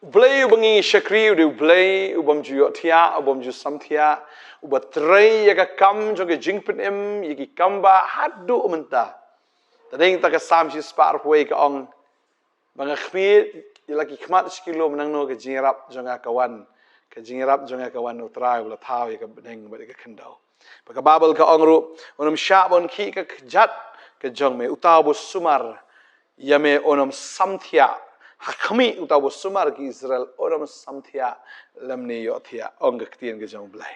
Ublay bangi syakri udah ublay ubam ju yotia ubam ju samtia ubat tray ya kam joge jingpen yaki kamba hadu mentah. Tading tak sam si spar puai ka ong banga khmit lagi khmat sekilo menang no ke jingrap jonga kawan ke jingrap jonga kawan utrai ula thau ka bedeng ba ka khendau. Baka babel ka ong ru onam syabon ki ka jat ke jong me utaw sumar yame onam samthia hakmi utaw sumar ki Israel onam samthia lamni yothia ong ka ktien ke jong blai.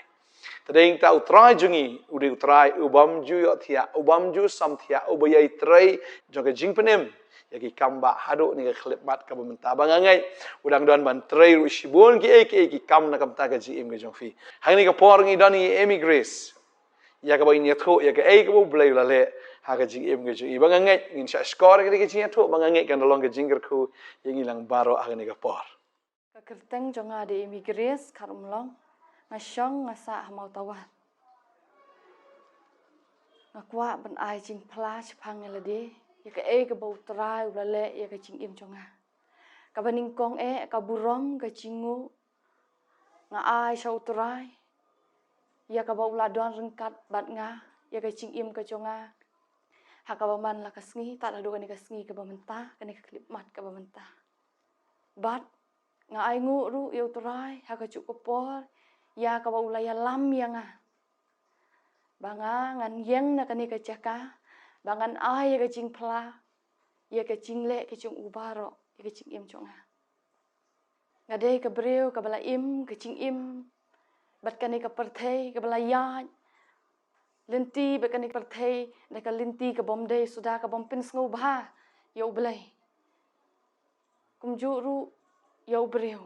Tading ta utrai jungi udi utrai ubam ju yothia ubam ju samthia ubayai trai jonga jingpenem yaki kamba hado ni khlebat ka bamenta bangangai udang don ban trai ru shibun ki kam na kam ta ka ji im ge jong fi hang ni ka por ngi don ni emigres ya ka ba ni tho ya ka ka bu blai la le ha ka ji im ge ju i bangangai ngin sha skor ka ji tho bangangai kan long ka jingger khu yang ilang baro ha ni ka por ka kerteng jong ade emigres karumlong ngasong ngasa mau tawat ngakwa ban ai jing pla chpang elade ya ka bau trai ulale ya ka jing im jonga ka baning kong ka burong ka jingu nga ai shau trai ya ka bau ladon rengkat bat nga ya ka jing im ka jonga ha ka baman la ka sngi ta la do ka sngi ka bamenta ka ka klip mat ka bamenta bat nga ai ngu ru ya trai ha ka cu ko por ya ka bau la ya lam ya nga banga ngan yeng na ka jaka bangan ai ka jing pla ya ka jing le ka jing ubaro ya ka jing im jonga ngade ka breu ka bala im ka jing im bat ka ka perthei ka bala ya linti ba ka perthei na ka linti ka bomde sudah ka bompin sngu ba ya ublai kumju ru ya breu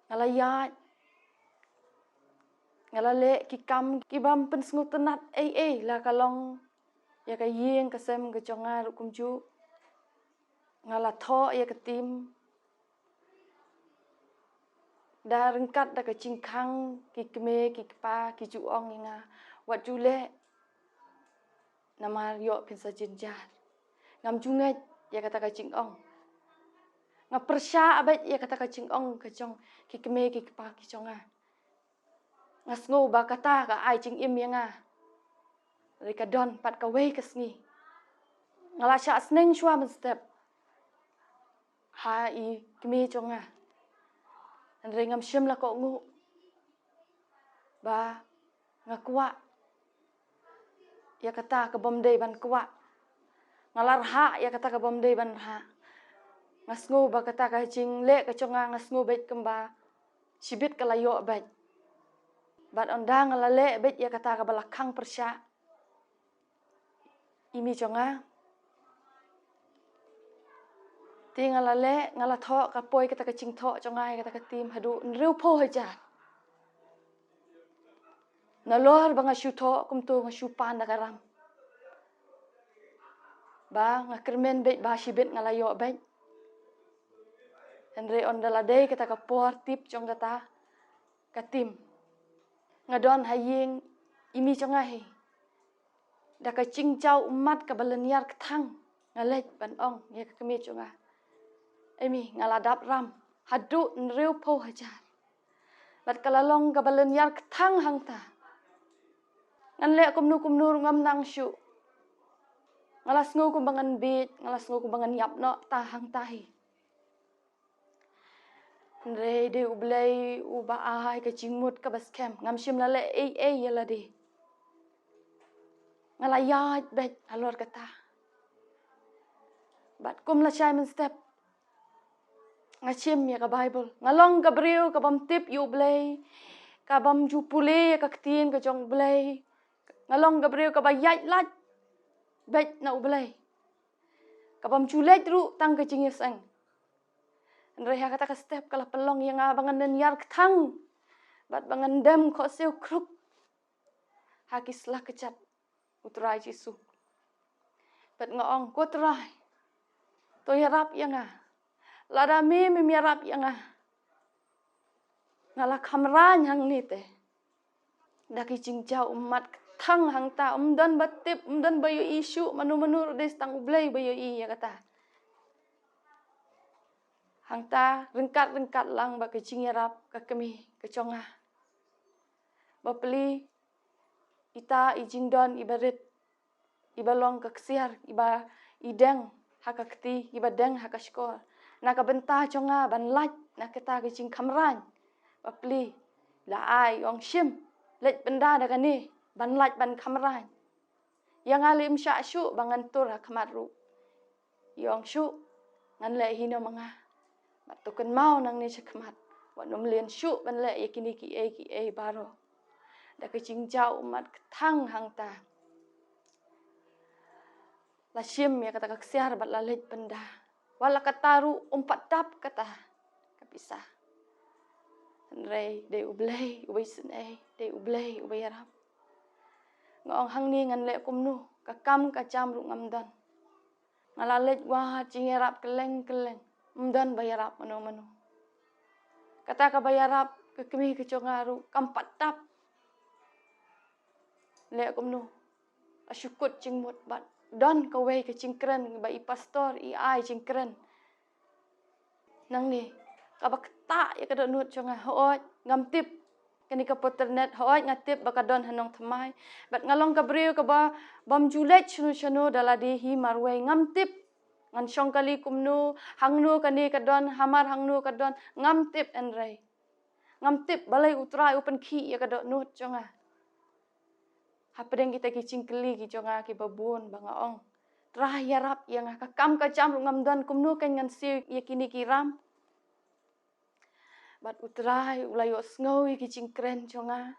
ngala ya ngala le ki kam ki bam pen sngu tenat la kalong ya ka yeng ka sem ka jonga ru kumju ngala tho ya ka tim da rengkat da ka cingkang ki keme ki pa ki ju ong nga wat jule nama yo pin sa jinjar ngam junget ya kata ka cing ong nga persya abet ya kata ka cing ong ka jong ki keme ki pa ki jonga ngasngo ba kata ka ai cing im ya nga rika don pat ka wei ka sngi ngala sha sneng shwa men step ha i keme jonga ngam shim la ko ngu ba ngakwa ya kata ka bomde ban kwa ngalar ha ya kata ka bomde ban ha ngasngo ba kata ka jing le ka jonga ngasngo bet kemba sibit kala yo bet bat ondang ngala le bet ya kata ka balakang persya imi jonga ti ngala le ngala tho ka poi kata ka ching tho jonga kata ka tim hadu nriu pho haja na lor banga shu tho kum tu nga shu pan da karam ba nga kermen bet ba sibit ngala yo bet andre ondala dei kata ka por tip jong kata ka tim ngadon haying imi jonga he da ka ching chau umat ka baleniar kthang ngalet ban ong ya ka kemi jonga emi ngala dap ram hadu nriu pho hajar bat kalalong ka baleniar kthang hangta ngan le kumnu ngam nang shu ngalas ngo kum bangan bit ngalas ngo kum bangan yap no ta hang tahi Ndre de ublay uba ai ka jingmut ka baskem ngam shim la le yala de ngala ya bet alor kata bat kum la Simon step ngachim ya ka Bible ngalong ka briu ka bam tip yu blay ka bam ju pule ka ktien ka jong blay ngalong ka briu ka ba yat lat bet na ublay ka bam julet ru tang ka jingisang Ndre kata ka step kala pelong yang abangan nen yar ktang bat bangan dem ko seu kruk hakislah kecap utrai Yesu bat ngaong ko trai to yarap yang lada mi yarap yang ngala kamran hang ni te daki jingjau umat thang hang ta dan batip dan bayu isu manu des tang ublay bayu i ya kata hang ta rengkat lang ba ke cingerap ke kemi ke conga. Ba peli ita ijingdon ibarit ibalong ke ksiar iba ideng hakakti iba deng hakaskor. Na ka bentah conga ban laj na kita ke cing kamran. Ba peli la ai ong shim lej benda da kani ban laj ban kamran. Yang alim syak syuk bangan tur hakmat ru. Yong syuk ngan le hino manga. Mat tuken mau nang ni sakmat. Wat nom lien syuk ban le yakini ki e baro. Da ke cing jau mat ketang hang ta. La syim ya kata kaksiar bat la lej benda. Wala kataru umpat dap kata kapisah. Rei de ublei ubay sen de ublei ubay arap. Ngong hang ni ngan le kumnu kakam kacam ru ngamdan. Ngalalet wah cingerap keleng. Mdan bayarap mano. Kata ka bayarap ke kemi ke congaru kampat tap. Le kumnu asyukut cingmut bat don ka wei ke cingkren ba i pastor i ai cingkren. Nang ni ka bakta ya ka nut conga hooj ngam tip kani ka poternet hooj ngatip bakadon hanong thamai bat ngalong ka briu ka ba bam julet chunu daladi hi marwei ngam tip ngan syong kali kumnu hangnu kani kadon hamar hangnu kadon ngam tip enrei ngam tip balai utrai upen ki ya kadon nut conga hapedeng kita ki cingkeli ki conga ki babun bangaong trah yarap yang ka kam ka jam ngam don kumnu kan ngan si yakini kiram bat utrai ulayo sngowi ki cingkren conga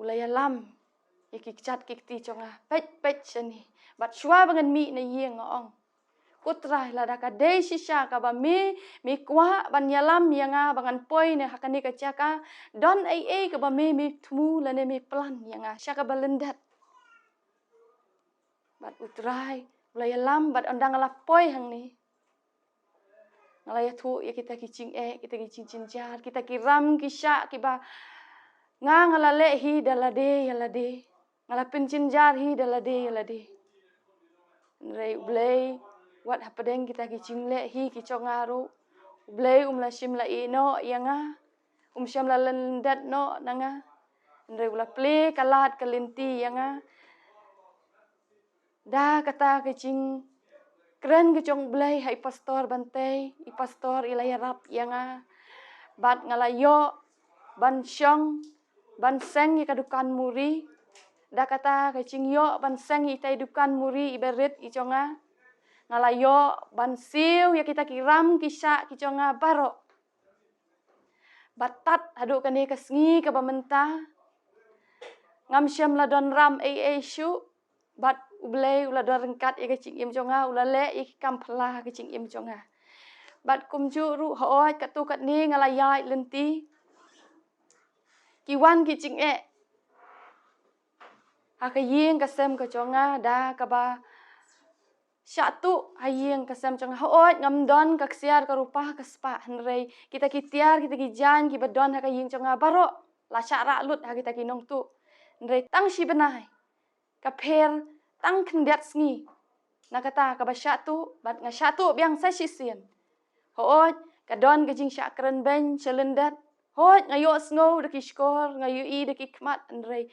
ulaya lam iki chat kikti conga pech seni bat shwa bangan mi na yeng ong kutrai la da ka de shisha ka ba mi kwa ban yalam yanga bangan poi ne hakani ka chaka don ai ka ba mi tumu la ne mi plan yanga shaka balendat bat utrai ulaya lam bat ondang la poi hang ni ngalaya tu ya kita kicing kita kicing cinjar kita kiram kisha kiba ngalale hi dalade yalade ngalapin cinjar hi dalade yalade rei blei wat hapedeng kita kicing le hi kicongaru blei la sim la ino yanga syam la lendat no nanga rei ula ple kalat kelinti yanga da kata kicing keren kecong blei hai pastor bantai i pastor ilaya rap yanga bat ngalayo ban syong ban seng i kadukan muri da kata kecing yo ban seng i tai dukan muri iberit i conga ngalayo ban siu ya kita kiram kisha kiconga baro batat hadu kani kasngi ka bamenta ngam syam la don ram syu bat ublei ula don rengkat i kecing im conga ula le i kam phla kecing im conga bat kumju ru hooj katu kat ni ngalayai lenti kiwan kicing hakayeng kasem ka conga da ka ba syatu hayeng kasem conga hooj ngam don kaksiar ka rupa kaspa henrei kita kitiar kita kijan ki badon hakayeng conga baro la syara lut ha kita kinong tu henrei tang si benai kapher tang kendiat sngi nakata ka ba syatu bat nga syatu biang sa sisien hooj kadon kajing syakren ben selendat hooj ngayo sngo de kiskor ngayo i de kikmat henrei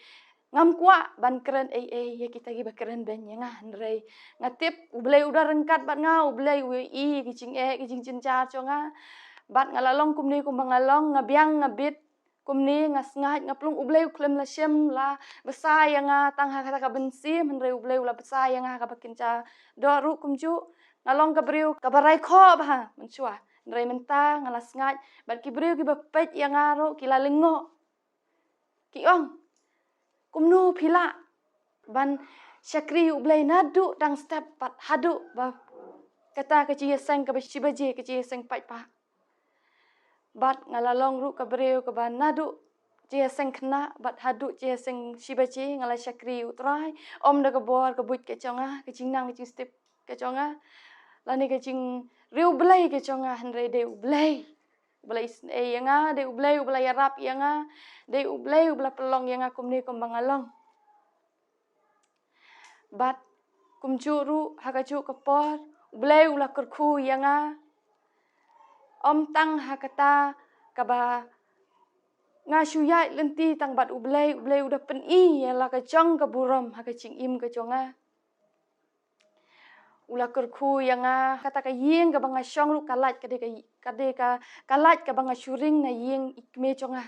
ngam kwa ban keren ya kita gi bakeren ben yanga henrei ngatip ublei udah rengkat bat ngau ublei i kicing kicing cincar conga bat ngalalong kumni kumbangalong ngabiang ngabit kumni ngasngat ngaplung ublei klem la syem la besa yanga tang kata ka bensim henrei ublei ula besa yanga ka bakinca doru kumju ngalong ka briu ka barai kho ba mencua henrei menta ngalas ngat bat ki briu ki bapet yanga ro ki la lengo ki ong kumnu pila ban syakri ublei nadu dang step pat hadu ba kata kecil seng ka sibaje kecil seng pat pa bat ngalalong ru ka breu ka ban nadu je seng kena bat hadu je seng sibaje ngala syakri utrai om da ka bor ka but ke conga kecing nang kecing step ke conga lani kecing riu blei ke conga henrei de ublei ublei yanga de ublei rap yanga de ublei ubla pelong yanga kumni kumbangalong bat kumjuru hakaju kapor ublei ula kurku yanga om tang hakata kaba ngasuyai lenti tang bat ublei udah peni ya la ka chong ka burom ha ka ching im ka chonga ula kerku yang kata ka ying ka banga syong ru kalat ka kalat ka banga syuring na ying ikme chonga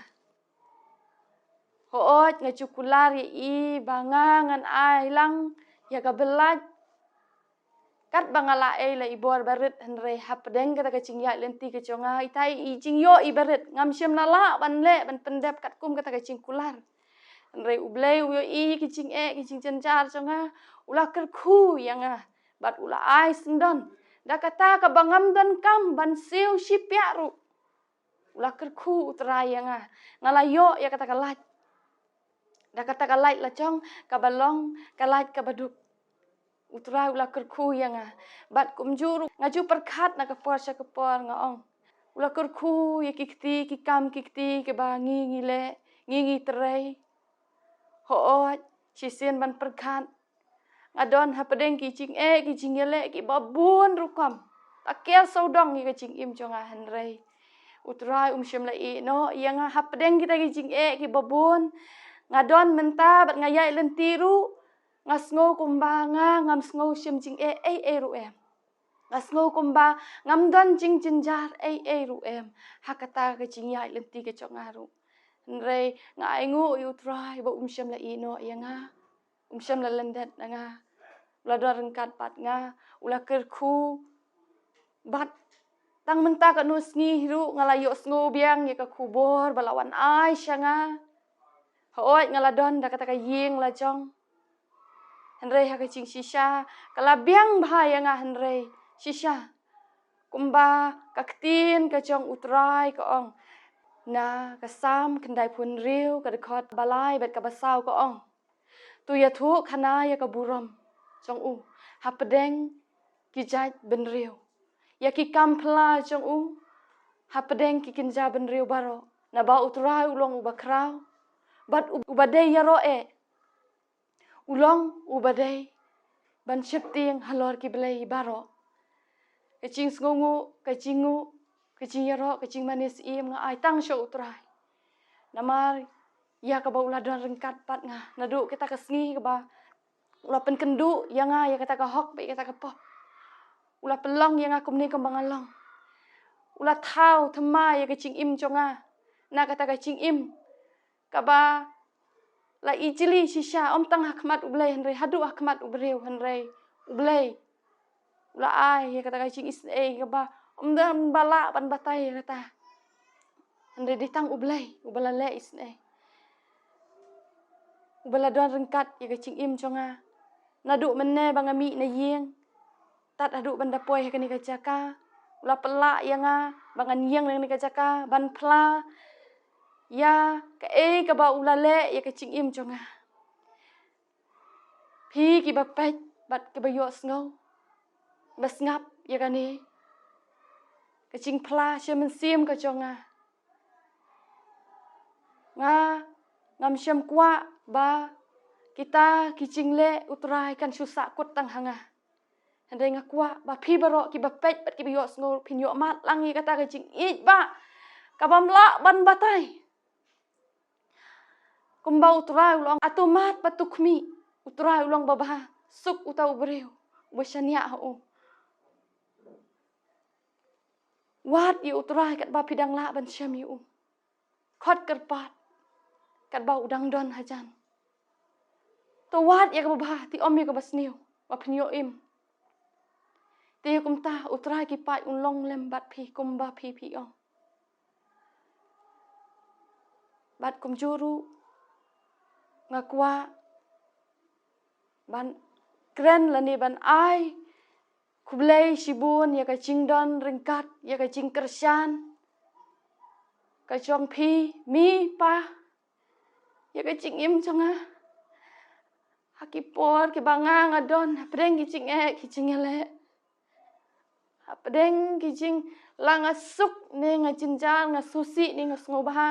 hoot nga cukular i banga ngan ai lang ya ka belat kat banga la la ibor barit henre hapdeng kata ka cingya lenti ka chonga itai i cingyo i barit ngam syem na la ban le ban pendep kat kum kata ka cingkular henre ublei uyo i ki cing cencar chonga ula kerku yang bat ula ai sendon da kata ka bangam dan kam ban siu sipya ru ula kerku utrai yang ngalayo ya kata ka lait da kata ka lait la chong ka balong ka lait ka baduk utrai ula kerku yang bat kumjuru ngaju perkat na ka por sya ka por ngaong ula kerku ya kikti ki kam kikti ke bangi ngile ngingi terai hoot sisen ban perkat ngadon hapedeng ki cing ki cing yele ki babun rukam takel saudong ki cing im chonga henrei utrai syem la i no yang hapedeng kita ki cing ki babun ngadon menta bat ngayai lentiru ngasngo kumbanga ngam sngo syem cing ru em ngasngo kumba ngam don cing jinjar ru em hakata ki cing yai lenti ki chonga ru henrei ngai ngu utrai bo syem la i no yang syem la lendet nga ula do rengkat pat nga ula kerku bat tang menta ka nus ngi ru ngalayo sngo biang ya ka kubor balawan ai syanga hoot ngaladon da kata ka ying la jong henrei ha ka cing sisa kala biang bahaya nga henrei sisa kumba kaktin ka jong utrai ka ong na kasam kendai pun riu ka dekot balai bet ka basau ka ong tu ya thu khana ya ka burom chong u hapedeng ki jat ben riu ya ki kampla chong u hapedeng ki kinja ben riu baro na ba utrai ulong ubakrau bat ubadei ya roe ulong ubadei ban shipting halor ki belai baro kecing sngungu kecing ya ro kecing manis im nga ai tang sho utrai namar ya ka ba uladon rengkat pat nga nadu kita kesngi ka ba ula pen kendu yang ya kata ka hok be kata ka pop ula pelong yang aku ni kembang along ula thau thema ya kecing im chonga na kata ka cing im ka ba la ijili sisa om tang hakmat ublei henrei hadu hakmat ubreu henrei ublei ula ai ya kata ka cing is ka ba om dan bala ban batai ya kata henrei ditang ublei ubala le is ubala don rengkat ya kecing im chonga nadu menne bangami na yeng tat adu banda poi kani kacaka ula pela yang bangan yeng ni kacaka ban pla ya ka ka ba ula le ya kecing im chonga phi ki ba pet bat ke ba yo sngo bas ngap ya kani kecing pla syem sim ka chonga nga ngam syem kwa ba kita kicing le utrai kan susah kut tang hanga henrei ngakwa ba phi baro ki ba pet bat ki yo sngo phin yo mat langi kata kicing ich ba kabam la ban batai kumba utrai ulong atomat patukmi utrai ulong babah suk utau breu ubashania ho wat yu utrai kat ba pidang la ban syam yu khot kerpat kat ba udang don hajan to wat ya ka babah ti om ya ka basniu ba phinyo im ti kumta utrai ki pai unlong lem bat phi kumba phi ong bat kumjuru ngakwa ban kren lani ban ai kublei sibun ya ka cingdon ringkat ya ka cing kersan ka chong phi mi pa ya ka cing im chonga hakipor ke banga ngadon hapdeng ki cing ele hapdeng ki cing langa suk ne ngajinjan ngasusi ni ngasngobaha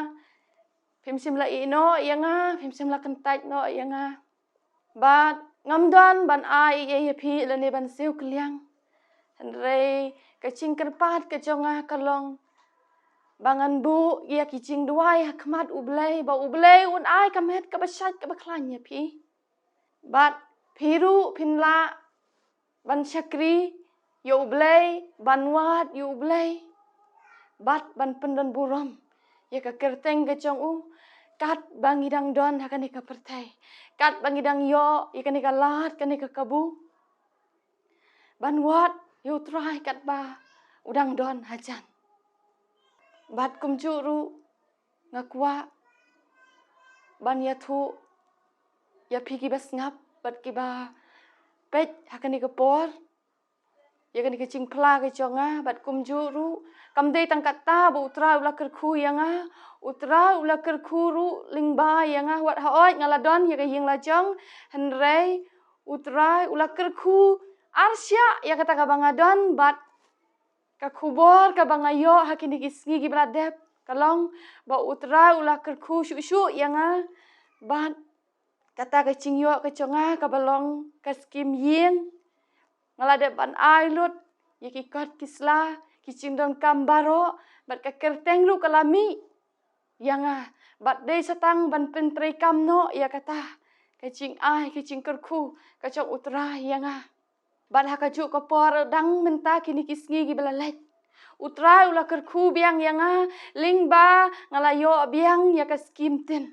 phimsim la ino yanga phimsim la kentai no yanga bat ngamdon ban ai ye phi lani ban siu kliang henrei ka cing kerpat ka chonga kalong bangan bu ya kicing duai hakmat ublay ba ublay un ai kamet ka basat ka baklanya pi bat piru pinla ban syakri ya ublay ban wat ya ublay bat ban pendan buram ya ka kerteng ka chong u kat bangidang don hakani ka pertai kat bangidang yo ya kani ka lat kani ka kabu ban wat yu trai kat ba udang don hajan bat kum juru ngakwa ban ya thu ya pigi bas ngap bat ki ba pet hakani ka por ya kani ka ching pla ka chonga bat kum juru kam dei tang kata bu utra ula kerku yanga utra ula kerku ru lingba yanga wat haoi ngaladon ya ka ying la jong henrei utra ula kerku arsya ya kata ka bangadon bat ka kubor ka bangayo hakini kisngi ki bradep kalong ba utra ula kerku shu yanga bat kata ka cingyo ka chonga ka balong ka skim ying ngalade ban ailut ya ki kot kisla ki cingdon kambaro bat ka kerteng ru kalami yanga bat dei satang ban pentrei kamno ya kata ka cing ai ki cing kerku ka chong utra yanga bat ha ka ju ka por dang menta kini kisngi gi belalet utra ula kerku biang yanga lingba ngalayo biang ya ka skim tin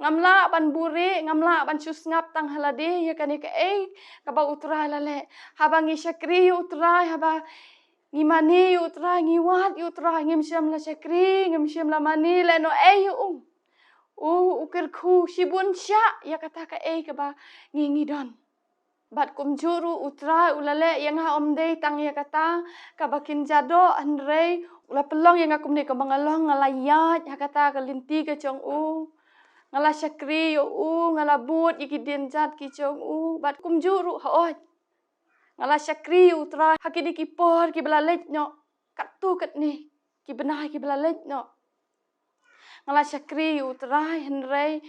ngamla ban buri ngamla ban chus ngap tang halade ya kani ka ka ba utra lale habangi syakri utra haba ngimani utra ngiwat utra ngimsyam la syakri ngimsyam la mani le no ukir khu sibun sya ya kata ka ka ba ngingidon bat kumjuru utra ulale yang ha omdei tang ya kata ka bakin jado andrei ula pelong yang akum ni ka bangalong ngalayat ya kata ka linti ka chong ngala syakri ngalabut ikidin jat ki chong bat kumjuru haot ngala syakri utra hakini ki por ki belalet no katu kat ni ki benah ki belalet no ngala syakri utrai henrei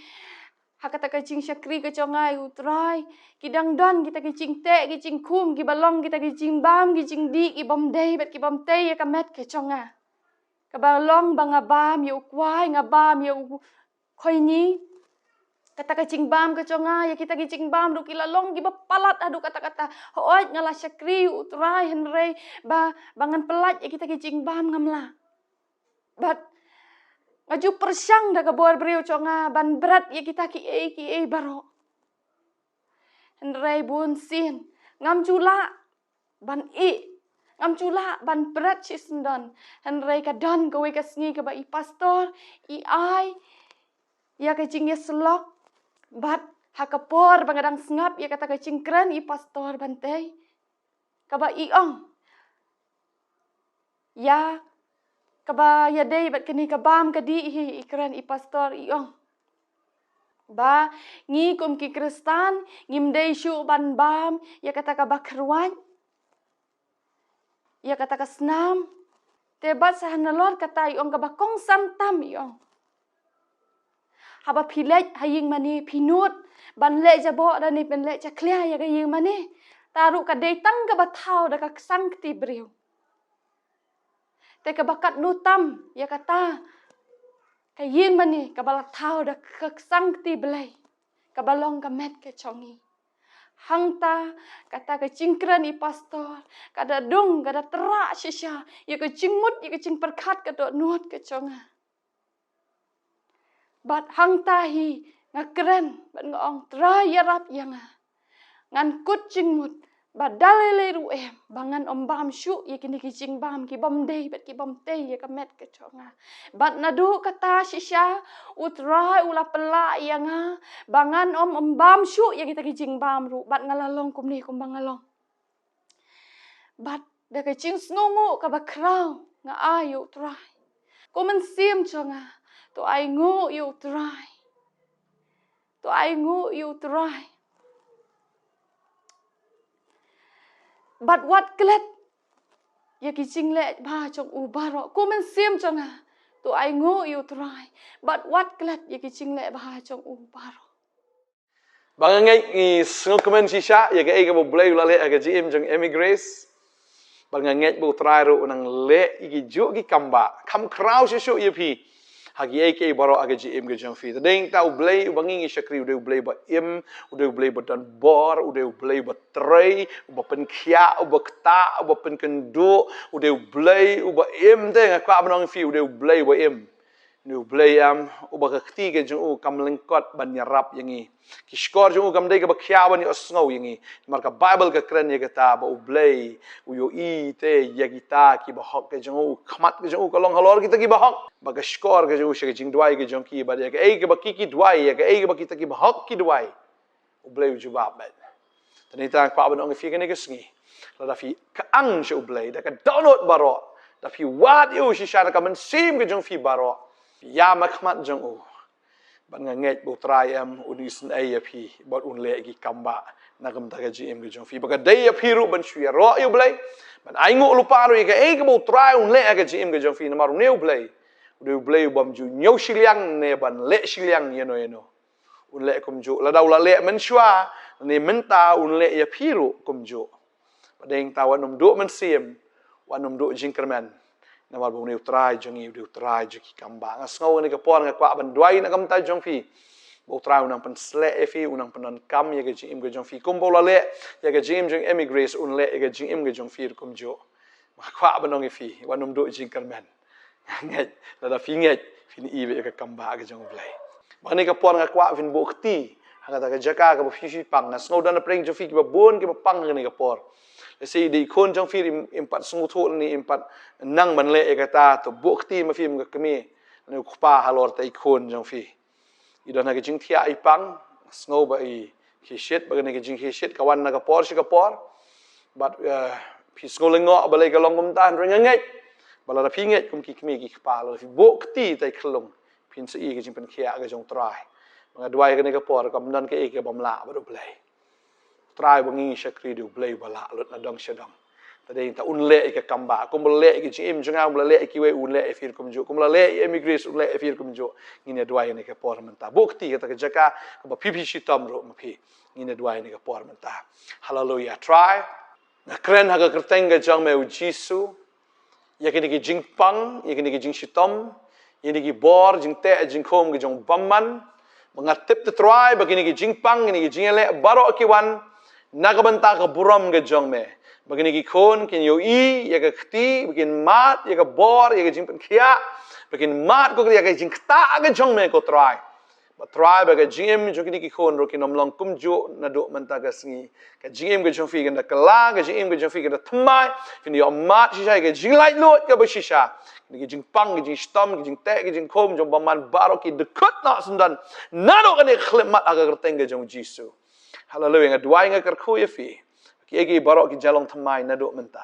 hakata ka cing syakri ka chongai utrai kidang don kita ki cing te ki cing kum ki balong kita ki cing bam ki cing di ki bom dei bat ki bom te ya kamet ka chonga ka balong bangabam yu kwai ngabam yu khoi ni kata ka cing bam ka chonga ya kita ki cing bam du ki lalong ki bapalat adu kata-kata hooj ngala syakri utrai henrei ba bangan pelat ya kita ki cing bam ngamla bat ngaju persyang da ka bor brio chonga ban berat ya kita ki baro henrei bun sin ngam jula ban ngam jula ban berat si sendon henrei ka don ka we ka sngi ka ba i pastor ai ya ka cing ya selok bat hakapor bangadang sengap ya kata ka cing kren i pastor bantei ka ba ong ya kaba ya dei bat kini kabam kadi ikran i pastor ong ba ngi kum ki kristan ngim dei shu ban bam ya kata ka bakruan ya kata ka snam te bat sahanalor kata ong ka bakong santam ong haba pilet haying mani pinut ban le jabo dan ni ben le chaklia ya ka ying mani taru ka dei tang ka bathau da ka sang ti briu te ka bakat nutam ya kata ka yin mani ka balak thau da ka sang ti belai ka balong ka met ke chongi hangta kata ka cingkran i pastor kada dung kada terak shisha ya ka cingmut ya ka cing perkat ka do nuot ka chonga bat hangta hi ngakren bat ngong tra ya rap yanga ngan kut cingmut badalele ruem bangan ombam syu ya kini ki cing bam ki bom dei bat ki bom te ya ka met ka chonga bat nadu kata shisha utra ula pela yanga bangan ombam syu ya kita ki cing bam ru bat ngalalong kum ni kum bangalong bat da ka cing sngungu ka bakrau nga ayu trai kumen sim chonga to ai ngu yu trai to ai ngu yu trai bat wat klet ya ki cing le ba chong u baro kumen sim chonga to ai ngu yu trai bat wat klet ya ki cing le ba chong u baro Bang ngai ni sngok kemen shisha ya ka bo blay ulale aga jim jong emigrace banganget bu trai ru unang le igi ju gi kamba kam krau shu ye phi hagi ake baro aga ji im ge jong fi ding ta ublei bangi shakri ude ublei ba im ude ublei ba dan bor ude ublei ba trei uba pen khia uba kta uba pen kendu ude ublei uba im de nga banong fi ude ublei ba im nu ublei am uba ka khti ge jong kam lengkot ban nyarap yangi ki skor jong kam de ga ba khia ban osngau yangi marka bible ka kren ye ta ba ublei uyo I te yagita ki ba hok ke jong khamat ke jong kalong halor kita ki ba hok ba ka skor ke jong she jing dwai ke jong ki ba de ke ei ke ba ki dwai ke ei ke ba kita ki ba hok ki dwai ublei ju ba ba tani ta kwa ban ong fi ke ne ke sngi la da fi ka ang she ublei da ka download baro da fi wat yu shi sha ka man sim ke jong fi baro ya ma khamat jong u ban nga nget bu trai am udisen ai phi bot un le gi kamba na kam ta ga ji em gi jong fi ba ka dai phi ru ban shui ro yu blai ban ai ngo lu pa ru ga ai ga bu trai un le ga ji em gi jong fi na mar neu blai u blai bam ju nyau shiliang ne ban le shiliang yeno un le kum ju la dau la le men shwa ne men ta un le ya phi ru kum ju ba deng ta wa num do men sim wa num do jingkerman na mar bu neu trai jong yu du trai ju ki kamba nga sngo ne ka por nga kwa ban dwai na kam ta jong fi bo trai unang pen sle fi unang pen kam ye ga jim ga jong fi kum bo la le ye ga jim jong emigrate un le ye ga jim ga jong fi kum jo ma kwa ban ong fi wa num do jingkerman ngai la da fi ngai fi ni ibe ka kamba ga jong blai ma ne ka por nga kwa fin bo khti ha ga jaka ga bo fi pang na sngo dan preng jong fi ki ba bon ki ba pang ga ne ka por si di kon jong fi impat sungu tho ni impat nang man le ekata to bukti ma fi ma kami ne khpa halor ta ikon jong fi idon ha jing thia I pang snow ba I ki shit ba ne jing ki shit kawan na ka por shi ka por but fi snow lengo ba le ka long kum tan reng ngai ba la fi ngai kum ki kmi ki khpa la fi bukti ta khlong pin si ki jing pen khia ga jong trai ma dwai ka ne ka por kam nan ke ke bam la ba do play trai bangi shakri du blai bala lut na dong shadong tadei ta un le ke kamba kum le ke jim junga um le ki we un le fir kum jo kum le emigration un le fir kum jo ngine dwai ne ke por menta bukti ke ta ke jaka ba pipi shitam ro ma phi ngine dwai ne ke por menta hallelujah try na kren ha ga kerteng ga jang me u jisu ya ke ni jing pang ya ke ni jing shitam ya ni bor jing te jing khom ge jong bamman mangatip te try ba ke ni jing pang ni jing le baro ki wan nakabanta ka buram ga jong me bagini ki khon kin yo I ya ka khti bagin mat ya ka bor ya ka jing pen khia bagin mat ko ya ka jing khta ga jong me ko try ba try ba ga jing jo ki khon ro ki nom long kum jo na do man ta ga sngi ka jing ga jong fi ga kala ga jing ga jong fi ga thmai fin yo mat shi ga jing lai lot ka ba shisha ki jing pang ki jing stom ki jing te ki jing khom jong ba man baro ki de kut na sundan na do ka ne khlemat aga teng ga jong jisu hallelujah nga dwai nga kerkhu ye fi ki egi barok ki jalong thamai na do menta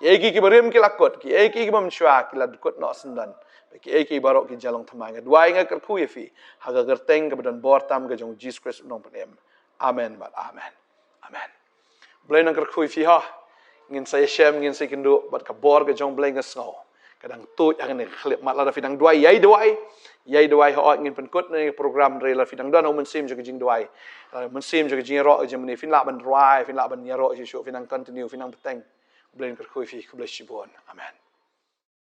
ki egi ki berim ki lakot ki egi ki mamshwa ki la dukot no sendan ki egi barok ki jalong thamai nga dwai nga kerkhu ye fi haga gerteng ke badan bortam ke jong Jesus Christ nong penem amen bat amen amen blai nang kerkhu fi ha ngin saya shem ngin sai kindu bat ka bor ke jong blai nga sngo kadang tut ang ne khlep mat la fi dang dwai yai dwai ho ngin pen kot ne program re la fi dang don men sim jo jing dwai men sim jo jing ro je men fin la ban roi fin la ban ro je shu fin dang continue fin dang peteng blai kerkhu fi ku bless you bon amen